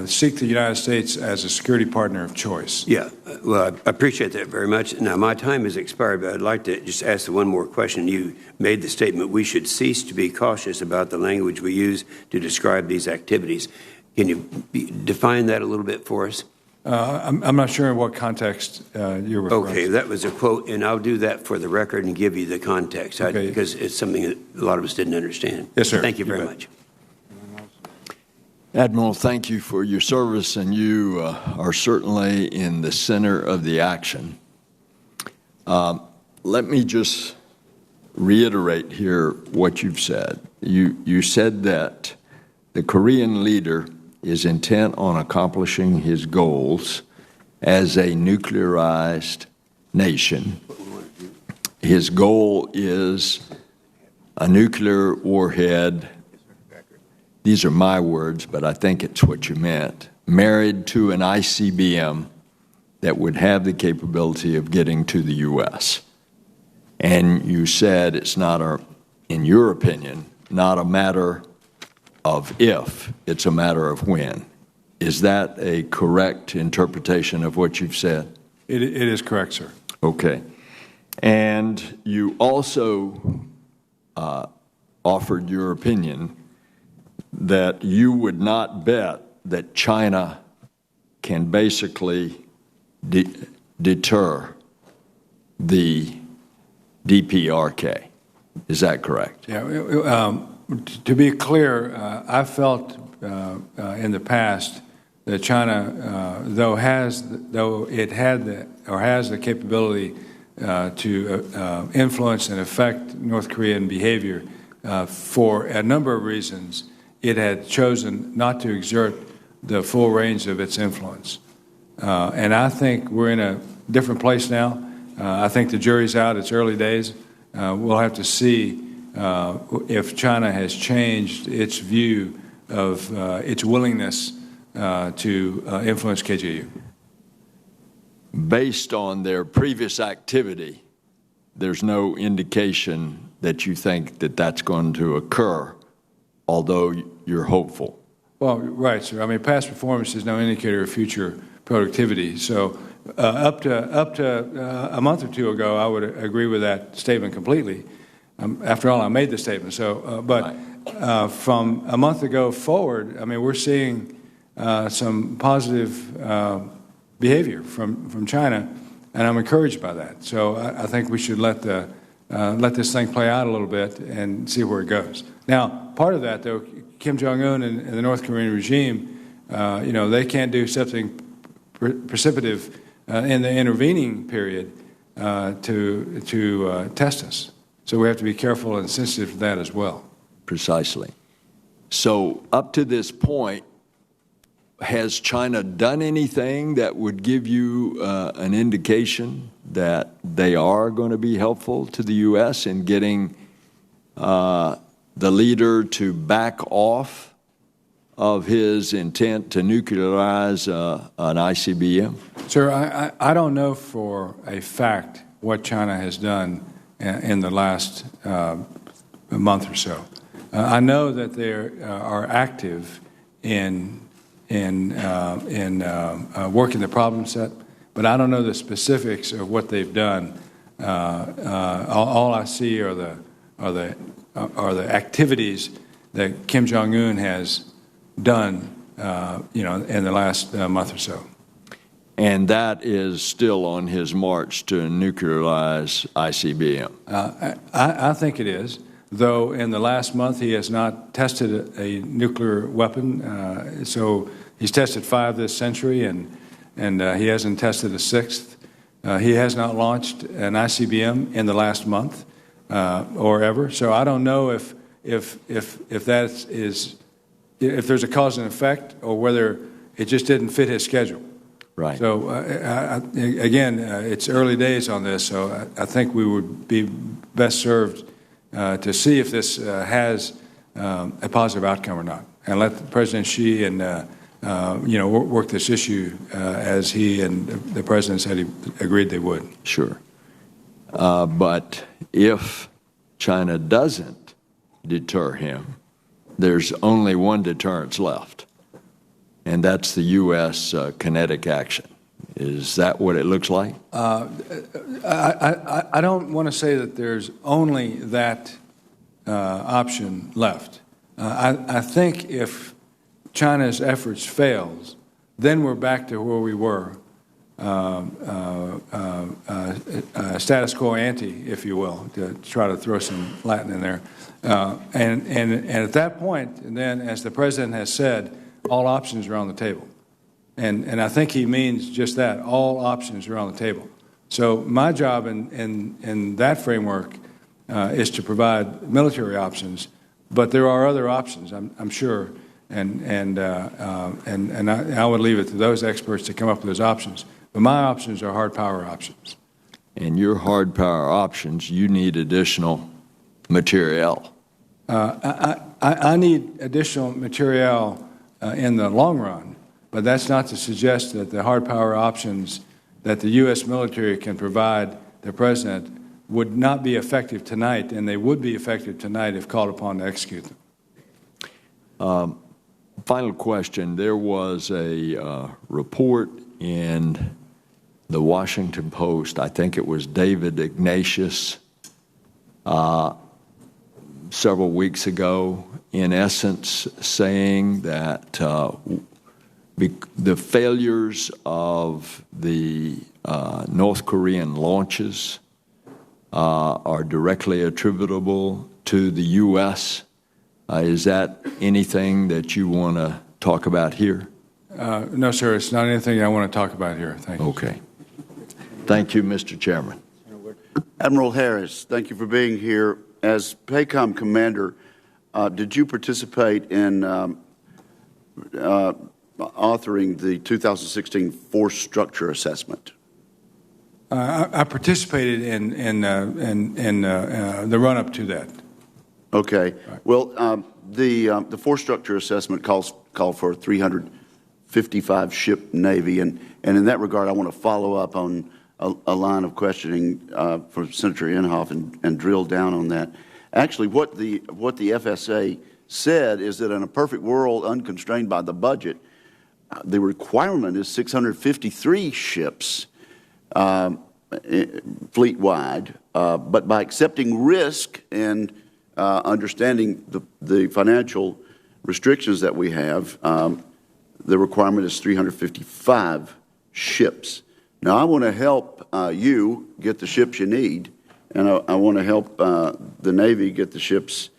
seek the United States as a security partner of choice. Yeah, well, I appreciate that very much. Now, my time has expired, but I'd like to just ask one more question. You made the statement we should cease to be cautious about the language we use to describe these activities. Can you define that a little bit for us? I'm not sure in what context you're referring to. Okay, that was a quote, and I'll do that for the record and give you the context, okay, because it's something that a lot of us didn't understand. Yes, sir. Thank you very much. Admiral, thank you for your service, and you are certainly in the center of the action. Let me just reiterate here what you've said. You said that the Korean leader is intent on accomplishing his goals as a nuclearized nation. His goal is a nuclear warhead. These are my words, but I think it's what you meant. Married to an ICBM that would have the capability of getting to the U.S. And you said it's not, in your opinion, not a matter of if, it's a matter of when. Is that a correct interpretation of what you've said? It is correct, sir. Okay. And you also offered your opinion that you would not bet that China can basically deter the DPRK. Is that correct? Yeah. To be clear, I felt in the past that China, though it had has the capability to influence and affect North Korean behavior for a number of reasons, it had chosen not to exert the full range of its influence. And I think we're in a different place now. I think the jury's out. It's early days. We'll have to see if China has changed its view of its willingness to influence KJU. Based on their previous activity, there's no indication that you think that that's going to occur, although you're hopeful. Well, right, sir. I mean, past performance is no indicator of future productivity. So up to a month or two ago, I would agree with that statement completely. After all, I made the statement. So, from a month ago forward, I mean, we're seeing some positive behavior from China, and I'm encouraged by that. So I think we should let this thing play out a little bit and see where it goes. Now, part of that, though, Kim Jong-un and the North Korean regime, they can't do something precipitative in the intervening period to test us. So we have to be careful and sensitive to that as well. Precisely. So up to this point, has China done anything that would give you an indication that they are going to be helpful to the U.S. in getting the leader to back off of his intent to nuclearize an ICBM? Sir, I don't know for a fact what China has done in the last month or so. I know that they are active in working the problem set, but I don't know the specifics of what they've done. All I see are the activities that Kim Jong-un has done, in the last month or so. And that is still on his march to nuclearize ICBM? I think it is, though in the last month he has not tested a nuclear weapon. So he's tested 5 this century, and he hasn't tested a 6th. He has not launched an ICBM in the last month or ever. So I don't know if there's a cause and effect, or whether it just didn't fit his schedule. Right. So, again, it's early days on this, so I think we would be best served to see if this has a positive outcome or not, and let President Xi and work this issue as he and the President said he agreed they would. Sure. But if China doesn't deter him, there's only one deterrence left, and that's the U.S. Kinetic action. Is that what it looks like? I don't want to say that there's only that option left. I think if China's efforts fails, then we're back to where we were, status quo ante, if you will, to try to throw some Latin in there. And at that point, then, as the president has said, all options are on the table. And I think he means just that, all options are on the table. So my job in that framework is to provide military options, but there are other options, I'm sure, and I would leave it to those experts to come up with those options. But my options are hard power options. And your hard power options, you need additional materiel. I need additional materiel in the long run, but that's not to suggest that the hard power options that the U.S. military can provide the president would not be effective tonight, and they would be effective tonight if called upon to execute them. Final question. There was a report in the Washington Post, I think it was David Ignatius, several weeks ago, in essence saying that the failures of the North Korean launches are directly attributable to the U.S. Is that anything that you want to talk about here? No, sir, it's not anything I want to talk about here. Thank you. Okay. Thank you, Mr. Chairman. Admiral Harris, thank you for being here. As PACOM commander, did you participate in authoring the 2016 Force Structure Assessment? I participated in the run-up to that. Okay. Right. Well, the Force Structure Assessment called for a 355 ship Navy, and in that regard, I want to follow up on a line of questioning from Senator Inhofe and drill down on that. Actually, what the FSA said is that in a perfect world, unconstrained by the budget, the requirement is 653 ships fleet-wide, but by accepting risk and understanding the financial restrictions that we have, the requirement is 355 ships. Now, I want to help you get the ships you need, and I want to help the Navy get the ships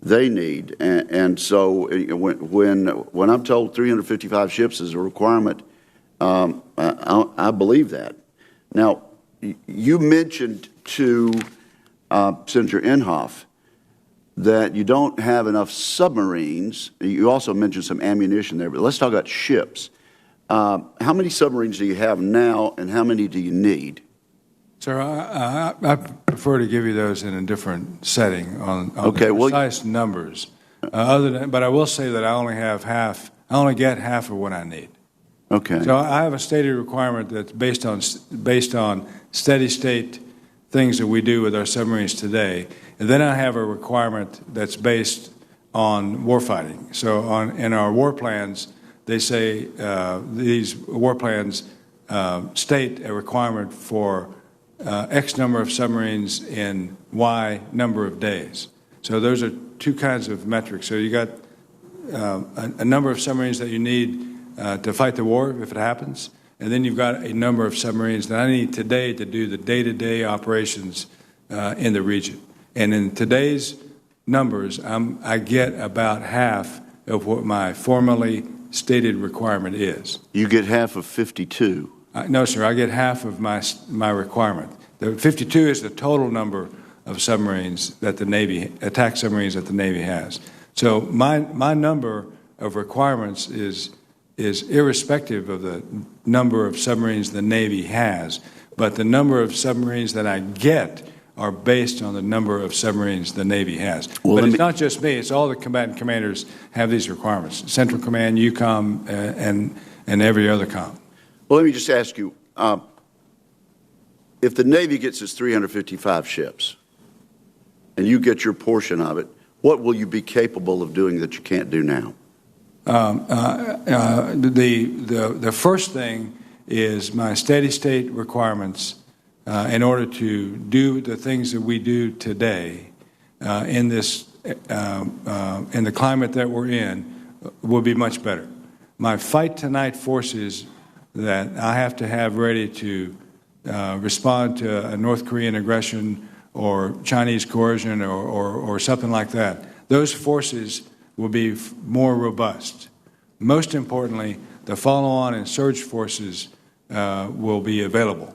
they need. And so when I'm told 355 ships is a requirement, I believe that. Now, you mentioned to Senator Inhofe that you don't have enough submarines. You also mentioned some ammunition there, but let's talk about ships. How many submarines do you have now, and how many do you need? Sir, I prefer to give you those in a different setting on precise numbers. But I will say that I only get half of what I need. Okay. So I have a stated requirement that's based on steady state things that we do with our submarines today, and then I have a requirement that's based on warfighting. So in our war plans, they say these war plans state a requirement for X number of submarines in Y number of days. So those are two kinds of metrics. So you got a number of submarines that you need to fight the war if it happens, and then you've got a number of submarines that I need today to do the day-to-day operations in the region. And in today's numbers, I get about half of what my formally stated requirement is. You get half of 52? No, sir. I get half of my requirement. The 52 is the total number of submarines that the Navy, attack submarines that the Navy has. So my number of requirements is irrespective of the number of submarines the Navy has, but the number of submarines that I get are based on the number of submarines the Navy has. Well, but it's not just me. It's all the combatant commanders have these requirements. Central Command, EUCOM, and every other comm. Well, let me just ask you, if the Navy gets its 355 ships and you get your portion of it, What will you be capable of doing that you can't do now? The first thing is my steady state requirements in order to do the things that we do today in this in the climate that we're in will be much better. My fight tonight forces that I have to have ready to respond to a North Korean aggression or Chinese coercion or something like that. Those forces will be more robust. Most importantly, the follow-on and surge forces will be available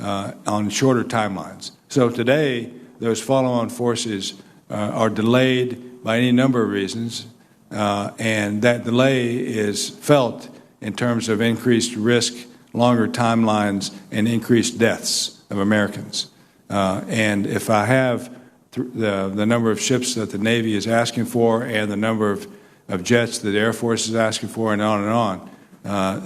on shorter timelines. So today, those follow-on forces are delayed by any number of reasons, and that delay is felt in terms of increased risk, longer timelines, and increased deaths of Americans. And if I have the number of ships that the Navy is asking for and the number of jets that the Air Force is asking for and on,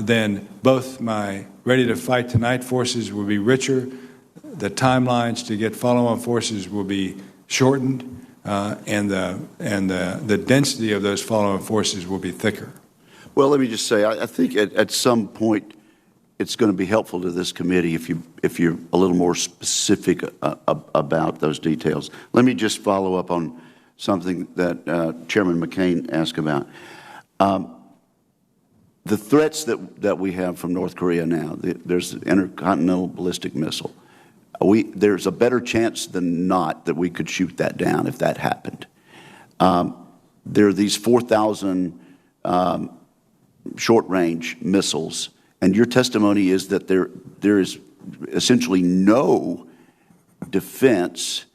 then both my ready-to-fight tonight forces will be richer, the timelines to get follow-on forces will be shortened, and the density of those follow-on forces will be thicker. Well, let me just say, I think at some point it's going to be helpful to this committee if you're a little more specific about those details. Let me just follow up on something that Chairman McCain asked about. The threats that we have from North Korea now, there's the intercontinental ballistic missile. There's a better chance than not that we could shoot that down if that happened. There are these 4,000 short-range missiles, and your testimony is that there is essentially no defense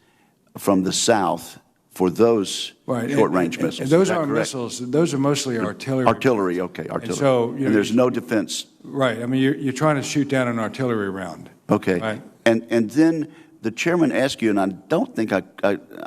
from the South for those short-range missiles. And those aren't missiles. Those are mostly artillery. Artillery, okay, artillery. And so and there's no defense. Right. I mean, you're trying to shoot down an artillery round. Okay. Right? And then the chairman asked you, and I don't think I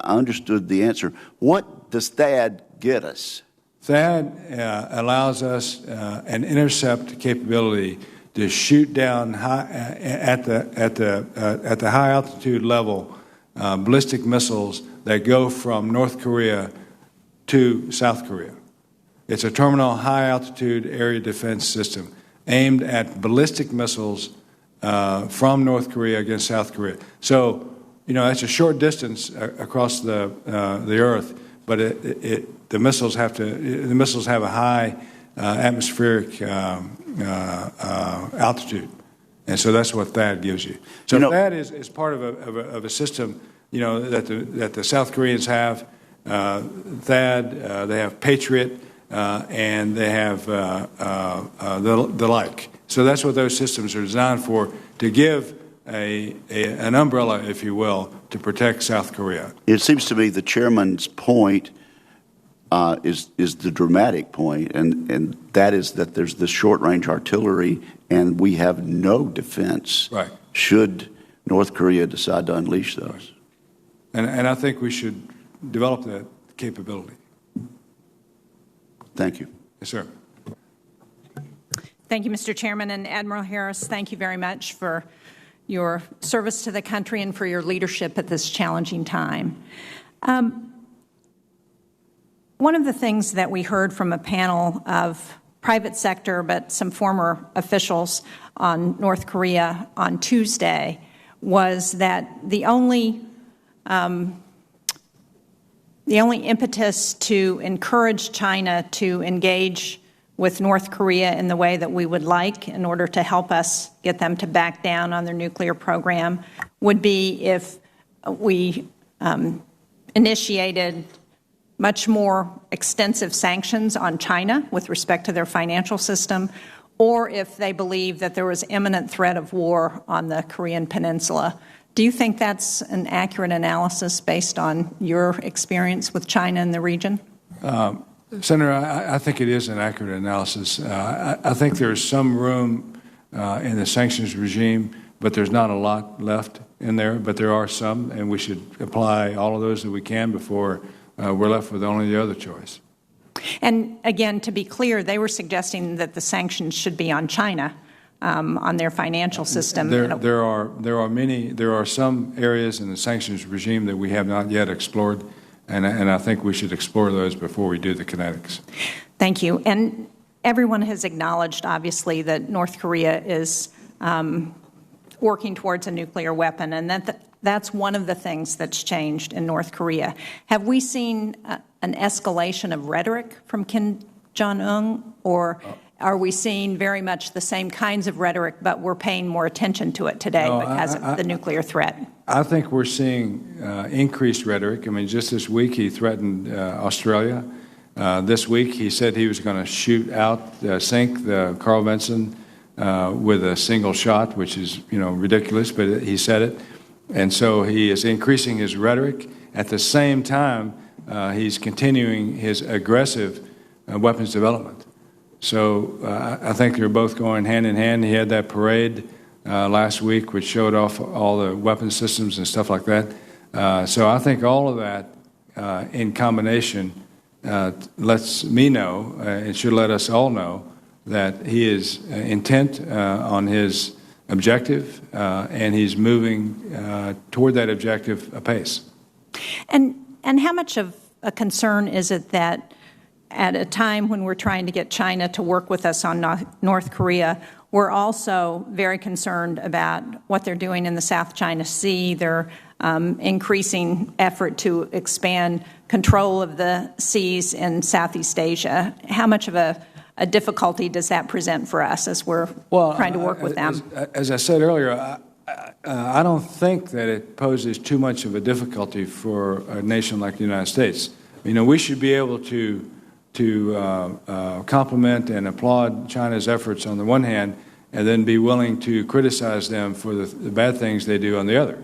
understood the answer. What does THAAD get us? THAAD allows us an intercept capability to shoot down at the high altitude level ballistic missiles that go from North Korea to South Korea. It's a terminal high altitude area defense system aimed at ballistic missiles from North Korea against South Korea. So, that's a short distance across the Earth, but the missiles have a high atmospheric altitude, and so that's what THAAD gives you. So THAAD is part of a system, that the South Koreans have. THAAD, they have Patriot, and they have the like. So that's what those systems are designed for, to give an umbrella, if you will, to protect South Korea. It seems to me the chairman's point is the dramatic point, and that is that there's this short-range artillery, and we have no defense should North Korea decide to unleash those. And I think we should develop that capability. Thank you. Yes, sir. Thank you, Mr. Chairman. And Admiral Harris, thank you very much for your service to the country and for your leadership at this challenging time. One of the things that we heard from a panel of private sector, but some former officials on North Korea on Tuesday, was that the only impetus to encourage China to engage with North Korea in the way that we would like in order to help us get them to back down on their nuclear program would be if we initiated much more extensive sanctions on China with respect to their financial system, or if they believe that there was imminent threat of war on the Korean Peninsula. Do you think that's an accurate analysis based on your experience with China in the region? Senator, I think it is an accurate analysis. I think there's some room in the sanctions regime, but there's not a lot left in there, but there are some, and we should apply all of those that we can before we're left with only the other choice. And again, to be clear, they were suggesting that the sanctions should be on China, on their financial system. There are some areas in the sanctions regime that we have not yet explored, and I think we should explore those before we do the kinetics. Thank you. And everyone has acknowledged, obviously, that North Korea is working towards a nuclear weapon, and that's one of the things that's changed in North Korea. Have we seen an escalation of rhetoric from Kim Jong-un, or are we seeing very much the same kinds of rhetoric, but we're paying more attention to it today because of the nuclear threat? I think we're seeing increased rhetoric. I mean, just this week he threatened Australia. This week he said he was going to sink the Carl Vinson with a single shot, which is, ridiculous, but he said it. And so he is increasing his rhetoric. At the same time, he's continuing his aggressive weapons development. So I think they're both going hand in hand. He had that parade last week, which showed off all the weapon systems and stuff like that. So I think all of that in combination lets me know, and should let us all know, that he is intent on his objective, and he's moving toward that objective apace. And how much of a concern is it that at a time when we're trying to get China to work with us on North Korea, we're also very concerned about what they're doing in the South China Sea, their increasing effort to expand control of the seas in Southeast Asia? How much of a difficulty does that present for us as we're trying to work with them? As I said earlier, I don't think that it poses too much of a difficulty for a nation like the United States. We should be able to compliment and applaud China's efforts on the one hand, and then be willing to criticize them for the bad things they do on the other.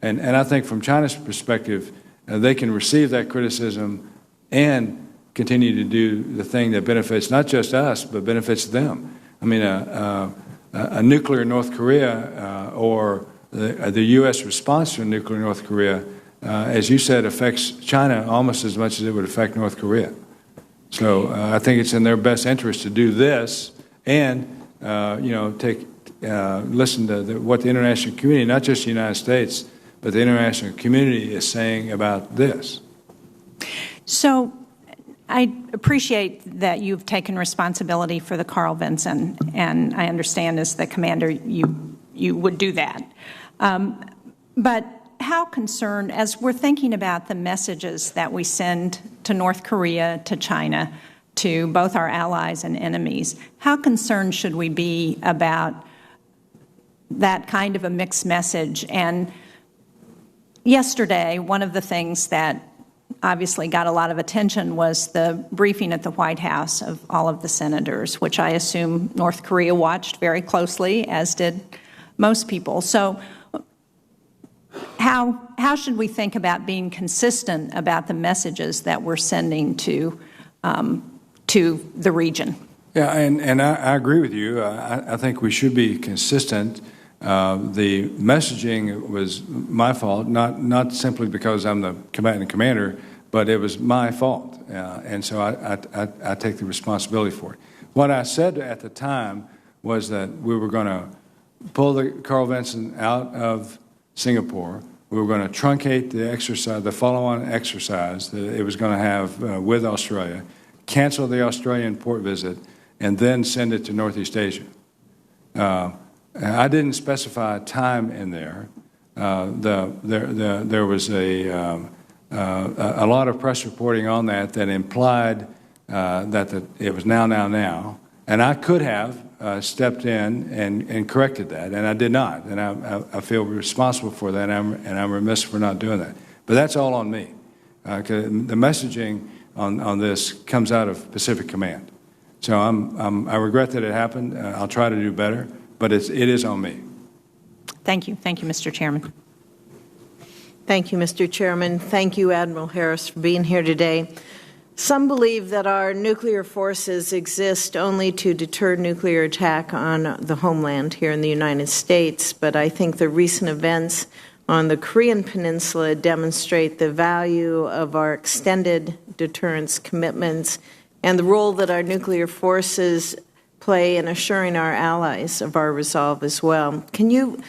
And I think from China's perspective, they can receive that criticism and continue to do the thing that benefits not just us, but benefits them. I mean, a nuclear North Korea or the U.S. response to a nuclear North Korea, as you said, affects China almost as much as it would affect North Korea. So I think it's in their best interest to do this and, listen to what the international community, not just the United States, but the international community is saying about this. So I appreciate that you've taken responsibility for the Carl Vinson, and I understand as the commander you would do that. But how concerned, as we're thinking about the messages that we send to North Korea, to China, to both our allies and enemies, how concerned should we be about that kind of a mixed message? And yesterday, one of the things that obviously got a lot of attention was the briefing at the White House of all of the senators, which I assume North Korea watched very closely, as did most people. So how should we think about being consistent about the messages that we're sending to the region? Yeah, and I agree with you. I think we should be consistent. The messaging was my fault, not simply because I'm the combatant commander, but it was my fault, and so I take the responsibility for it. What I said at the time was that we were going to pull the Carl Vinson out of Singapore. We were going to truncate the exercise, the follow-on exercise that it was going to have with Australia, cancel the Australian port visit, and then send it to Northeast Asia. I didn't specify a time in there. There was a lot of press reporting on that implied that it was now, and I could have stepped in and corrected that, and I did not, and I feel responsible for that, and I'm remiss for not doing that. But that's all on me. The messaging on this comes out of Pacific Command, so I regret that it happened. I'll try to do better, but it is on me. Thank you, Mr. Chairman. Thank you, Mr. Chairman. Thank you, Admiral Harris, for being here today. Some believe that our nuclear forces exist only to deter nuclear attack on the homeland here in the United States, but I think the recent events on the Korean Peninsula demonstrate the value of our extended deterrence commitments and the role that our nuclear forces play in assuring our allies of our resolve as well. Can you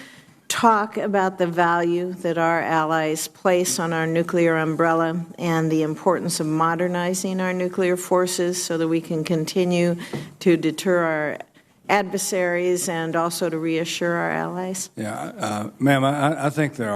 talk about the value that our allies place on our nuclear umbrella and the importance of modernizing our nuclear forces so that we can continue to deter our adversaries and also to reassure our allies? Yeah, ma'am, I think there